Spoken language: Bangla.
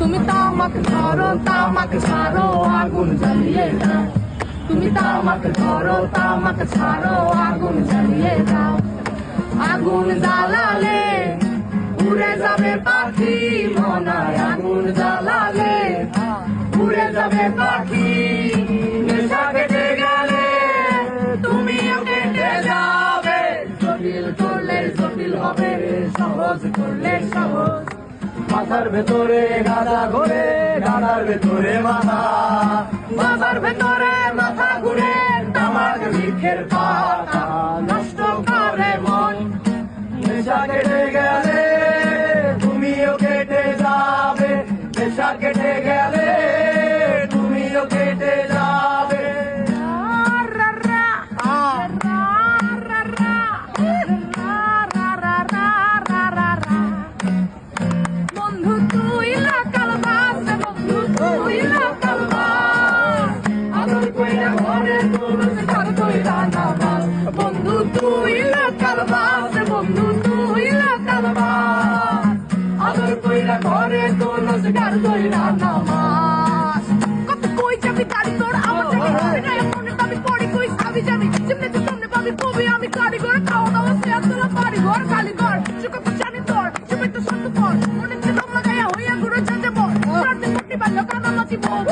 তুমি তামাক ধরো তামাক ছাড়ো আগুন জ্বালিয়ে দাও তুমি তামাক ধরো তামাক ছাড়ো আগুন জ্বালিয়ে দাও আগুন জ্বালালে উড়ে যাবে পাখি মনায় আগুন জ্বালালে উড়ে যাবে পাখি নেশা কেটে গেলে তুমিও কেটে যাবে জটিল করলে জটিল হবে সহজ করলে সহজ মাথার ভেতরে গাদা ঘুরে গাদার ভেতরে মাথা মাথার ভেতরে মাথা ঘুরে তামাক বৃক্ষের পাতা নষ্ট করে মন নেশা কেটে গেলে তুমিও কেটে যাবে নেশা কেটে গেলে তুমিও কেটে যাবে বন্ধু তুই লাকাল বাস বন্ধু তুই লাকাল বাস আদর কইরা ঘরে তুলস ঘর কইরা নামাজ বন্ধু তুই লাকাল বাস বন্ধু তুই লাকাল বাস আদর কইরা ঘরে তুলস ঘর কইরা নামাজ কত কই যাবি গাড়ি তোর আমার যাবি না মনে আমি পড়ি কই সাবি যাবি যেমনে তুই সামনে পাবি পবি আমি গাড়ি ঘর খাওয়া দাওয়া শেয়ার তোলা বাড়ি ঘর খালি ঘর চুকত জানি তোর চুপে তো সত্য পর মনে ছিল লাগাইয়া হইয়া ঘুরে যেতে বল সামনে মুটি বাল্য কানা নাচি বল